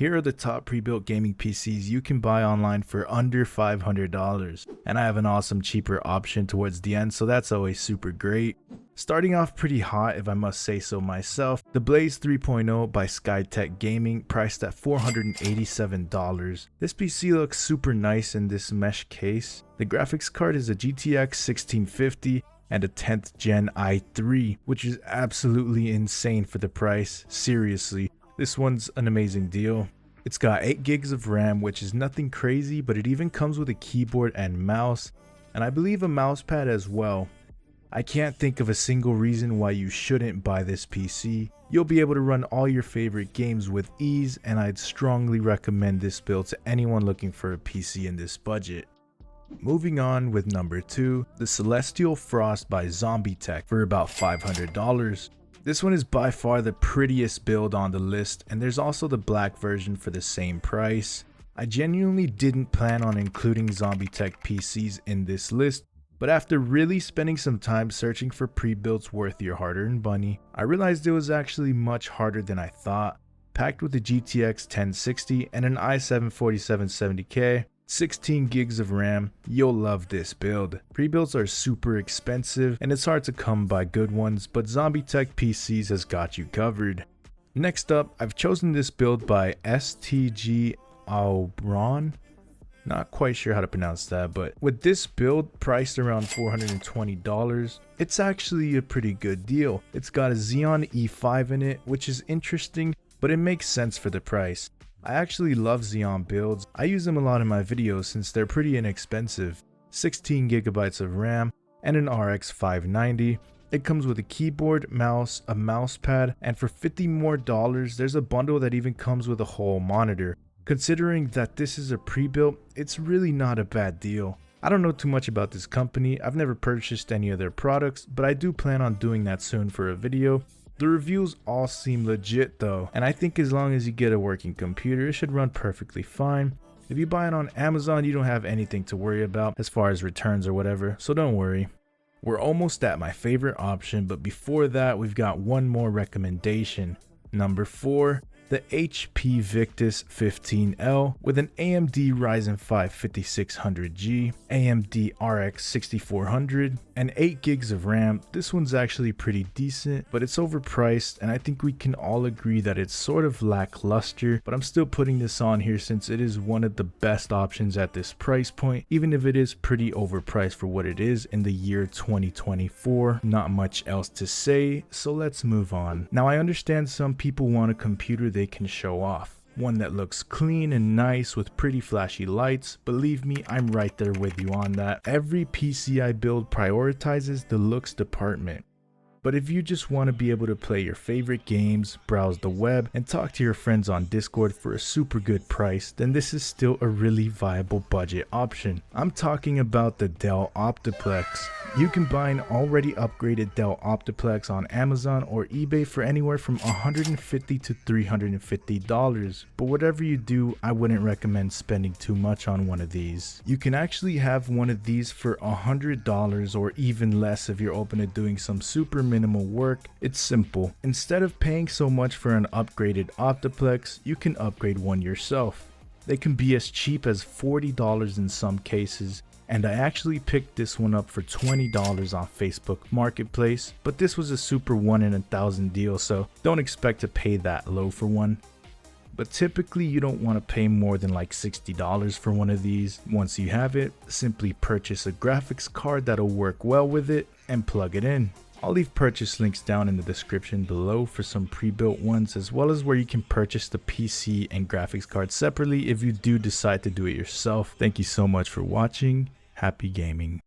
Here are the top pre-built gaming PCs you can buy online for under $500, and I have an awesome cheaper option towards the end, so that's always super great. Starting off pretty hot if I must say so myself, the Blaze 3.0 by Skytech Gaming, priced at $487. This PC looks super nice in this mesh case. The graphics card is a GTX 1650 and a 10th gen i3, which is absolutely insane for the price. Seriously, this one's an amazing deal. It's got 8 gigs of RAM, which is nothing crazy, but it even comes with a keyboard and mouse, and I believe a mousepad as well. I can't think of a single reason why you shouldn't buy this PC. You'll be able to run all your favorite games with ease, and I'd strongly recommend this build to anyone looking for a PC in this budget. Moving on with number 2, the Celestial Frost by ZombieTech for about $500. This one is by far the prettiest build on the list, and there's also the black version for the same price. I genuinely didn't plan on including ZombieTech PCs in this list, but after really spending some time searching for pre-builds worth your hard-earned money, I realized it was actually much harder than I thought. Packed with a GTX 1060 and an i7-4770K, 16 gigs of RAM, you'll love this build. Pre-builds are super expensive and it's hard to come by good ones, but ZombieTech PCs has got you covered. Next up, I've chosen this build by STG Albron. Not quite sure how to pronounce that, but with this build priced around $420, it's actually a pretty good deal. It's got a Xeon E5 in it, which is interesting, but it makes sense for the price. I actually love Xeon builds. I use them a lot in my videos since they're pretty inexpensive. 16 gigabytes of RAM and an RX 590. It comes with a keyboard, mouse, a mouse pad, and for $50 more, there's a bundle that even comes with a whole monitor. Considering that this is a pre-built, it's really not a bad deal. I don't know too much about this company. I've never purchased any of their products, but I do plan on doing that soon for a video. The reviews all seem legit though, and I think as long as you get a working computer, it should run perfectly fine. If you buy it on Amazon, you don't have anything to worry about as far as returns or whatever, so don't worry. We're almost at my favorite option, but before that, we've got one more recommendation. Number 4. The HP Victus 15L with an AMD Ryzen 5 5600G, AMD RX 6400, and 8 gigs of RAM. This one's actually pretty decent, but it's overpriced, and I think we can all agree that it's sort of lackluster, but I'm still putting this on here since it is one of the best options at this price point, even if it is pretty overpriced for what it is in the year 2024. Not much else to say, so let's move on. Now I understand some people want a computer they can show off. One that looks clean and nice with pretty flashy lights. Believe me, I'm right there with you on that. Every PC I build prioritizes the looks department. But if you just want to be able to play your favorite games, browse the web, and talk to your friends on Discord for a super good price, then this is still a really viable budget option. I'm talking about the Dell Optiplex. You can buy an already upgraded Dell Optiplex on Amazon or eBay for anywhere from $150 to $350. But whatever you do, I wouldn't recommend spending too much on one of these. You can actually have one of these for $100 or even less if you're open to doing some super minimal work. It's simple. Instead of paying so much for an upgraded Optiplex, you can upgrade one yourself. They can be as cheap as $40 in some cases, and I actually picked this one up for $20 on Facebook Marketplace, but this was a super 1 in 1,000 deal, so don't expect to pay that low for one. But typically you don't want to pay more than like $60 for one of these. Once you have it, simply purchase a graphics card that'll work well with it and plug it in. I'll leave purchase links down in the description below for some pre-built ones, as well as where you can purchase the PC and graphics card separately if you do decide to do it yourself. Thank you so much for watching. Happy gaming.